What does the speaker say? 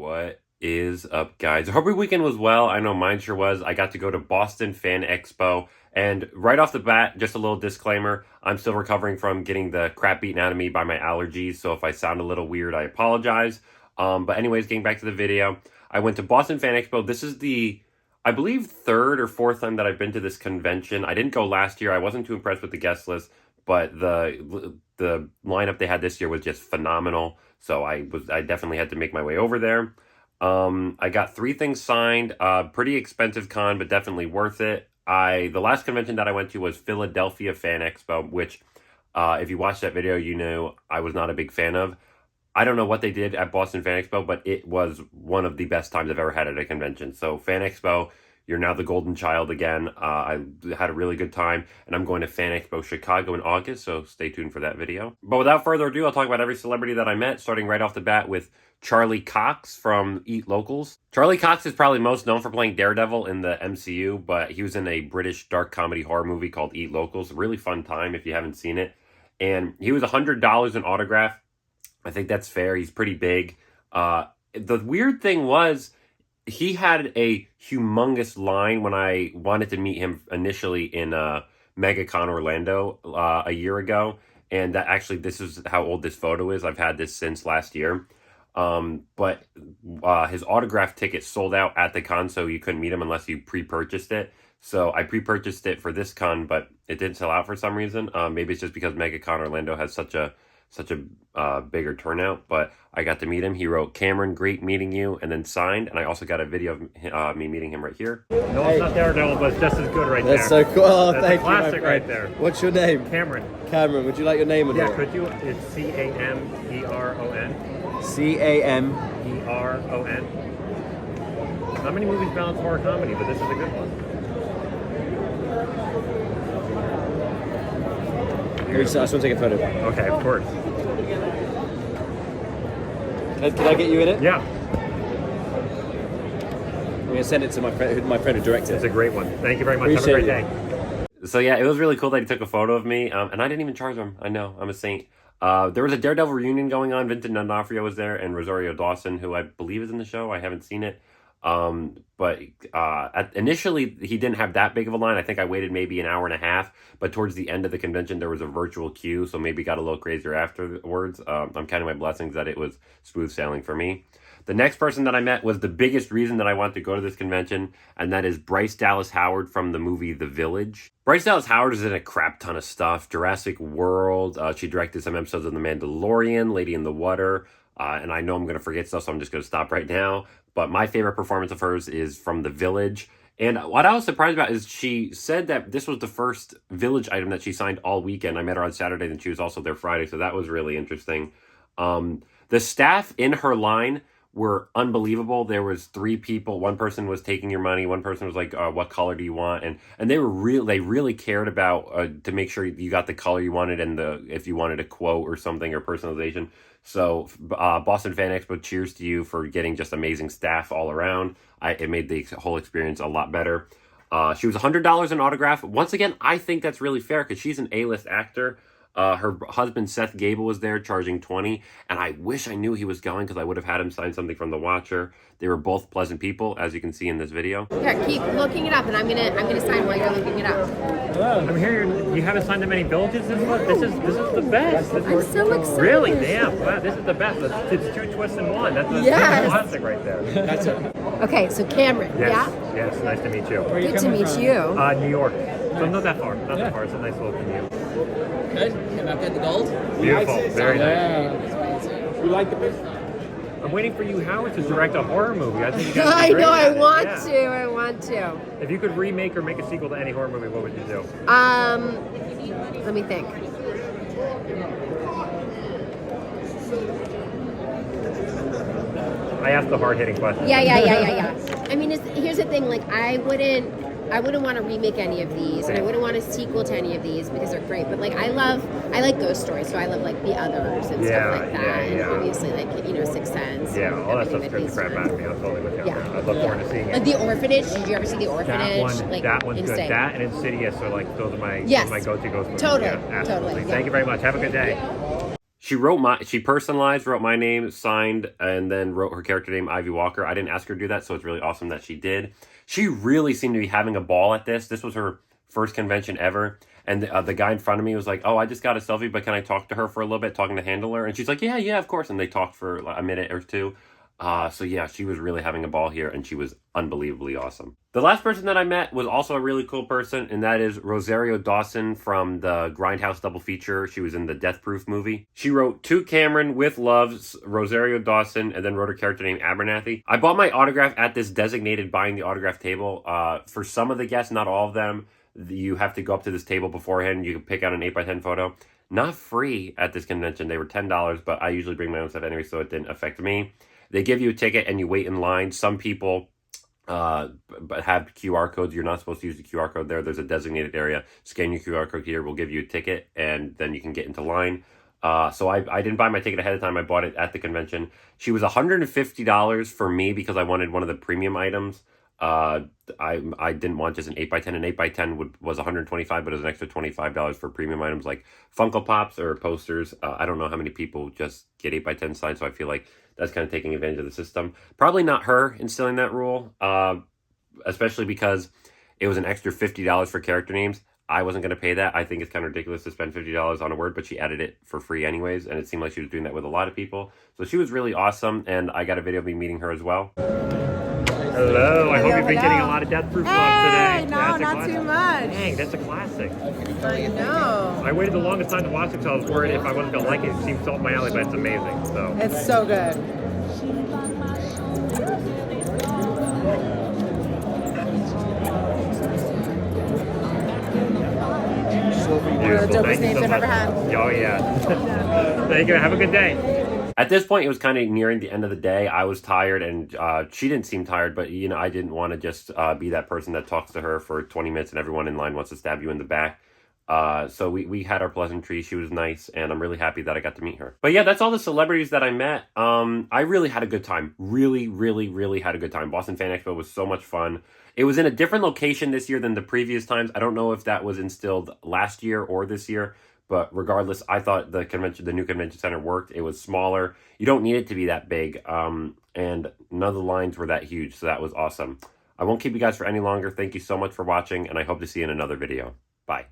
What is up, guys? I hope your weekend was well. I know mine sure was. I got to go to Boston Fan Expo, and right off the bat, just a little disclaimer, I'm still recovering from getting the crap beaten out of me by my allergies, so if I sound a little weird, I apologize. But anyways, getting back to the video, I went to Boston Fan Expo. This is the, I believe, third or fourth time that I've been to this convention. I didn't go last year. I wasn't too impressed with the guest list, but the lineup they had this year was just phenomenal. So I definitely had to make my way over there. I got 3 things signed. Pretty expensive con, but definitely worth it. The last convention that I went to was Philadelphia Fan Expo, which if you watched that video, you knew I was not a big fan of. I don't know what they did at Boston Fan Expo, but it was one of the best times I've ever had at a convention. So Fan Expo, you're now the golden child again. I had a really good time, and I'm going to Fan Expo Chicago in August, so stay tuned for that video. But without further ado, I'll talk about every celebrity that I met, starting right off the bat with Charlie Cox from Eat Locals. Charlie Cox is probably most known for playing Daredevil in the MCU, but he was in a British dark comedy horror movie called Eat Locals. Really fun time if you haven't seen it. And he was $100 an autograph. I think that's fair. He's pretty big. The weird thing was, he had a humongous line when I wanted to meet him initially in MegaCon Orlando a year ago. And that actually, this is how old this photo is. I've had this since last year. But his autograph ticket sold out at the con, so you couldn't meet him unless you pre-purchased it. So I pre-purchased it for this con, but it didn't sell out for some reason. Maybe it's just because MegaCon Orlando has such a bigger turnout, but I got to meet him. He wrote, "Cameron, great meeting you," and then signed. And I also got a video of me meeting him right here. No, it's not Daredevil, but it's just as good right That's there. So cool. Oh, That's thank a classic you, my right friend. there. What's your name? Cameron. Cameron, would you like your name on Yeah, here? could you? It's C-A-M-E-R-O-N. C-A-M. Not many movies balance horror comedy, but this is a good one. I just want to take a photo. Okay, of course. Can I get you in it? Yeah, I'm going to send it to my friend who directed it's it. a great one. Thank you very much. Appreciate Have a great day. So yeah, it was really cool that he took a photo of me, and I didn't even charge him. I know, I'm a saint. There was a Daredevil reunion going on. Vincent D'Onofrio was there, and Rosario Dawson, who I believe is in the show. I haven't seen it. But initially, he didn't have that big of a line. I think I waited maybe an hour and a half, but towards the end of the convention, there was a virtual queue, so maybe got a little crazier afterwards. I'm counting my blessings that it was smooth sailing for me. The next person that I met was the biggest reason that I wanted to go to this convention, and that is Bryce Dallas Howard from the movie The Village. Bryce Dallas Howard is in a crap ton of stuff. Jurassic World, she directed some episodes of The Mandalorian, Lady in the Water, and I know I'm going to forget stuff, so I'm just going to stop right now. But my favorite performance of hers is from The Village. And what I was surprised about is she said that this was the first Village item that she signed all weekend. I met her on Saturday, and she was also there Friday, so that was really interesting. The staff in her line were unbelievable. There was 3 people. One person was taking your money. One person was like, what color do you want? And they were they really cared about to make sure you got the color you wanted and if you wanted a quote or something or personalization. So Boston Fan Expo, cheers to you for getting just amazing staff all around. It made the whole experience a lot better. She was $100 an autograph. Once again, I think that's really fair because she's an A-list actor. Her husband, Seth Gable, was there charging $20, and I wish I knew he was going because I would have had him sign something from The Watcher. They were both pleasant people, as you can see in this video. Here, keep looking it up, and I'm gonna sign while you're looking it up. I'm here. You haven't signed that many villages. This is the best. I'm so excited. Really, damn! Wow, this is the best. It's 2 twists in 1. That's a classic right there. That's it. Okay, so Cameron, Yes, yeah? yes. Nice to meet you. Good to meet you. New York. So not that far. Not that far. It's a nice little commute. Okay, can I get the gold? Beautiful. Very nice. Yeah. You like the picture? I'm waiting for you, Howard, to direct a horror movie. I think you guys I are great know, I at it. want Yeah. to, I want to. If you could remake or make a sequel to any horror movie, what would you do? Let me think. I asked the hard-hitting question. Yeah. I mean, here's the thing, like, I wouldn't want to remake any of these, and I wouldn't want a sequel to any of these because they're great. But like, I like ghost stories, so I love like The Others and stuff like that. And obviously, like, Sixth Sense. Yeah, all that stuff everything scares with the crap these out of me. I'm totally with you. Yeah. I look forward to seeing it. Like The Orphanage. Did you ever see The Orphanage? That one's insane. good. That and Insidious are like those are my Yes. go-to ghost movies. Totally, Yeah, absolutely. totally, yeah. Thank you very much. Have a good day. She personalized, wrote my name, signed, and then wrote her character name, Ivy Walker. I didn't ask her to do that, so it's really awesome that she did. She really seemed to be having a ball at this. This was her first convention ever. And the guy in front of me was like, oh, I just got a selfie, but can I talk to her for a little bit, talking to handler? And she's like, yeah, of course. And they talked for a minute or two. So yeah, she was really having a ball here, and she was unbelievably awesome. The last person that I met was also a really cool person, and that is Rosario Dawson from the Grindhouse double feature. She was in the Death Proof movie. She wrote To Cameron with Loves, Rosario Dawson, and then wrote her character name Abernathy. I bought my autograph at this designated buying the autograph table. For some of the guests, not all of them, you have to go up to this table beforehand. You can pick out an 8x10 photo. Not free at this convention. They were $10, but I usually bring my own stuff anyway, so it didn't affect me. They give you a ticket and you wait in line. Some people have QR codes. You're not supposed to use the QR code there. There's a designated area. Scan your QR code here. We'll give you a ticket, and then you can get into line. So I didn't buy my ticket ahead of time. I bought it at the convention. She was $150 for me because I wanted one of the premium items. I didn't want just an 8x10. An 8x10 was $125, but it was an extra $25 for premium items like Funko Pops or posters. I don't know how many people just get 8x10 signed, so I feel like that's kind of taking advantage of the system. Probably not her instilling that rule, especially because it was an extra $50 for character names. I wasn't going to pay that. I think it's kind of ridiculous to spend $50 on a word, but she added it for free anyways, and it seemed like she was doing that with a lot of people. So she was really awesome, and I got a video of me meeting her as well. Hello, I hope you've been getting a lot of Death Proof vlogs today. No, not too much. Dang, that's a classic. I know. I waited the longest time to watch it because I was worried if I wasn't going to like it. It seems so up my alley, but it's amazing. So It's so good. beautiful. dopest Thank you names so I've much. ever had. Oh, yeah. Thank you. Have a good day. At this point, it was kind of nearing the end of the day. I was tired, and she didn't seem tired, but, you know, I didn't want to just be that person that talks to her for 20 minutes and everyone in line wants to stab you in the back. So we had our pleasantries. She was nice, and I'm really happy that I got to meet her. But yeah, that's all the celebrities that I met. I really had a good time. Really, really, really had a good time. Boston Fan Expo was so much fun. It was in a different location this year than the previous times. I don't know if that was instilled last year or this year, but regardless, I thought the new convention center worked. It was smaller. You don't need it to be that big, and none of the lines were that huge, so that was awesome. I won't keep you guys for any longer. Thank you so much for watching, and I hope to see you in another video. Bye.